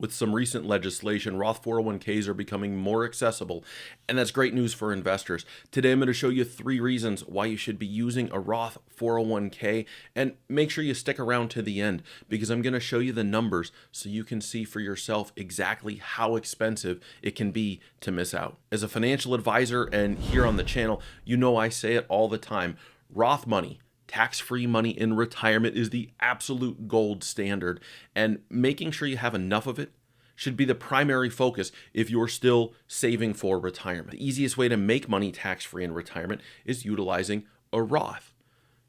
With some recent legislation, Roth 401ks are becoming more accessible, and that's great news for investors. Today, I'm going to show you 3 reasons why you should be using a Roth 401k, and make sure you stick around to the end because I'm going to show you the numbers so you can see for yourself exactly how expensive it can be to miss out. As a financial advisor and here on the channel, you know I say it all the time, Roth money, tax-free money in retirement is the absolute gold standard, and making sure you have enough of it should be the primary focus if you're still saving for retirement. The easiest way to make money tax-free in retirement is utilizing a Roth.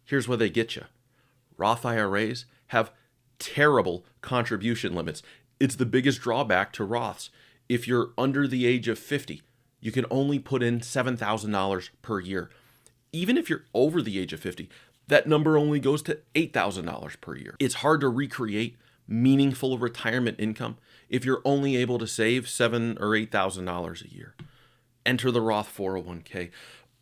Here's where they get you. Roth IRAs have terrible contribution limits. It's the biggest drawback to Roths. If you're under the age of 50, you can only put in $7,000 per year. Even if you're over the age of 50, that number only goes to $8,000 per year. It's hard to recreate meaningful retirement income if you're only able to save $7,000 or $8,000 a year. Enter the Roth 401k.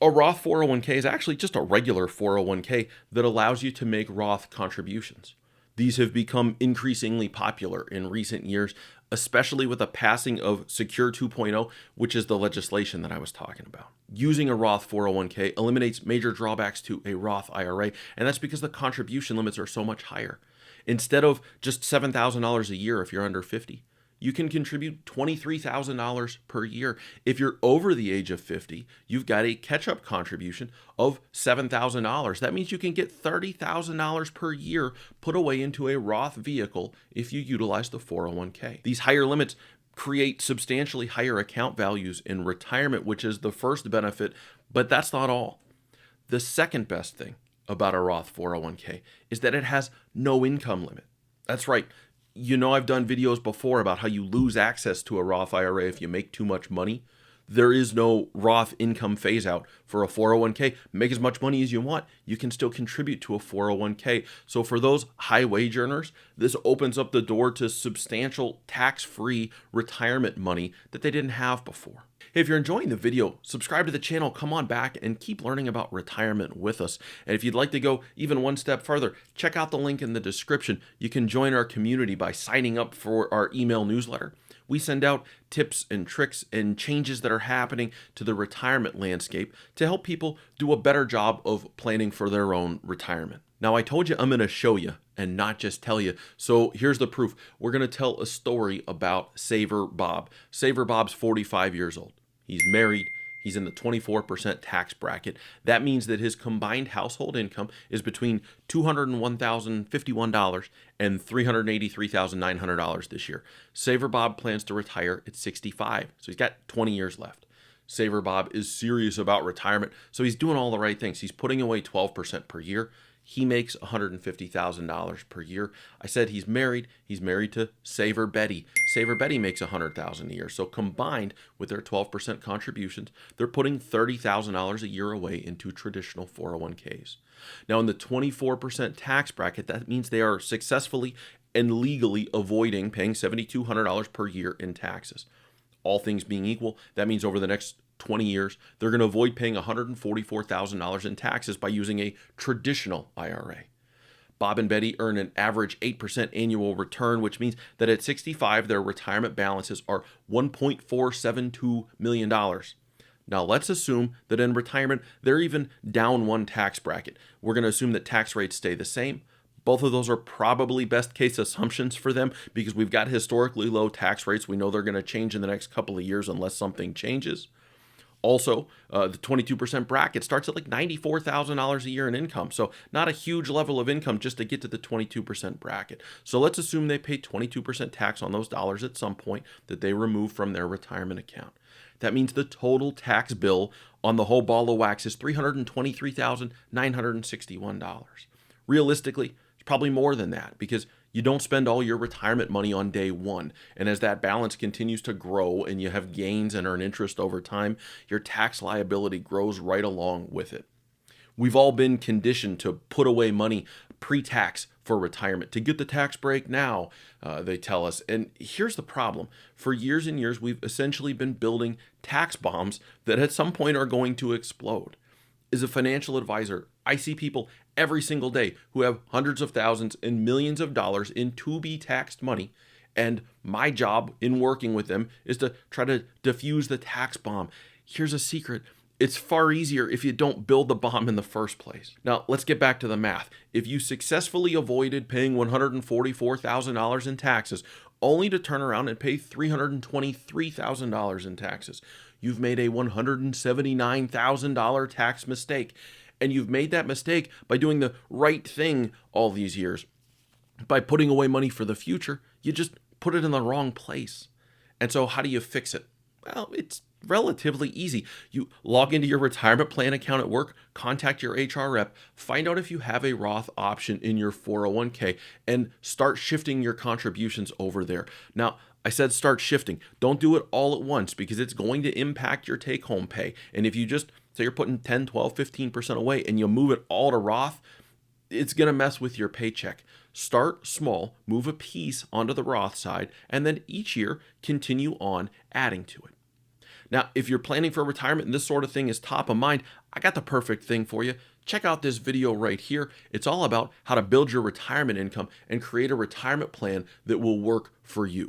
A Roth 401k is actually just a regular 401k that allows you to make Roth contributions. These have become increasingly popular in recent years, especially with the passing of Secure 2.0, which is the legislation that I was talking about. Using a Roth 401k eliminates major drawbacks to a Roth IRA, and that's because the contribution limits are so much higher. Instead of just $7,000 a year if you're under 50, you can contribute $23,000 per year. If you're over the age of 50, you've got a catch-up contribution of $7,000. That means you can get $30,000 per year put away into a Roth vehicle if you utilize the 401k. These higher limits create substantially higher account values in retirement, which is the first benefit, but that's not all. The second best thing about a Roth 401k is that it has no income limit. That's right. You know, I've done videos before about how you lose access to a Roth IRA if you make too much money. There is no Roth income phase out for a 401k. Make as much money as you want. You can still contribute to a 401k. So for those high wage earners, this opens up the door to substantial tax-free retirement money that they didn't have before. If you're enjoying the video, subscribe to the channel, come on back and keep learning about retirement with us. And if you'd like to go even one step further, check out the link in the description. You can join our community by signing up for our email newsletter. We send out tips and tricks and changes that are happening to the retirement landscape to help people do a better job of planning for their own retirement. Now, I told you I'm going to show you and not just tell you. So here's the proof. We're going to tell a story about Saver Bob. Saver Bob's 45 years old. He's married. He's in the 24% tax bracket. That means that his combined household income is between $201,051 and $383,900 this year. Saver Bob plans to retire at 65, so he's got 20 years left. Saver Bob is serious about retirement, so he's doing all the right things. He's putting away 12% per year. He makes $150,000 per year. I said he's married. He's married to Saver Betty. Saver Betty makes $100,000 a year. So combined with their 12% contributions, they're putting $30,000 a year away into traditional 401ks. Now in the 24% tax bracket, that means they are successfully and legally avoiding paying $7,200 per year in taxes. All things being equal, that means over the next 20 years, they're going to avoid paying $144,000 in taxes by using a traditional IRA. Bob and Betty earn an average 8% annual return, which means that at 65, their retirement balances are $1.472 million. Now, let's assume that in retirement, they're even down one tax bracket. We're going to assume that tax rates stay the same. Both of those are probably best case assumptions for them because we've got historically low tax rates. We know they're going to change in the next couple of years unless something changes. Also, the 22% bracket starts at like $94,000 a year in income. So not a huge level of income just to get to the 22% bracket. So let's assume they pay 22% tax on those dollars at some point that they remove from their retirement account. That means the total tax bill on the whole ball of wax is $323,961. Realistically, it's probably more than that because you don't spend all your retirement money on day one. And as that balance continues to grow and you have gains and earn interest over time, your tax liability grows right along with it. We've all been conditioned to put away money pre-tax for retirement, to get the tax break now, they tell us. And here's the problem. For years and years, we've essentially been building tax bombs that at some point are going to explode. As a financial advisor, I see people every single day who have hundreds of thousands and millions of dollars in to-be-taxed money, And my job in working with them is to try to defuse the tax bomb. Here's a secret. It's far easier if you don't build the bomb in the first place. Now, let's get back to the math. If you successfully avoided paying $144,000 in taxes, only to turn around and pay $323,000 in taxes, you've made a $179,000 tax mistake. And you've made that mistake by doing the right thing all these years. By putting away money for the future, you just put it in the wrong place. And so how do you fix it? Well, it's relatively easy. You log into your retirement plan account at work, contact your HR rep, find out if you have a Roth option in your 401k, and start shifting your contributions over there. Now, I said start shifting. Don't do it all at once because it's going to impact your take-home pay. And if you just say you're putting 10, 12, 15% away and you move it all to Roth, it's going to mess with your paycheck. Start small, move a piece onto the Roth side, and then each year continue on adding to it. Now, if you're planning for retirement and this sort of thing is top of mind, I got the perfect thing for you. Check out this video right here. It's all about how to build your retirement income and create a retirement plan that will work for you.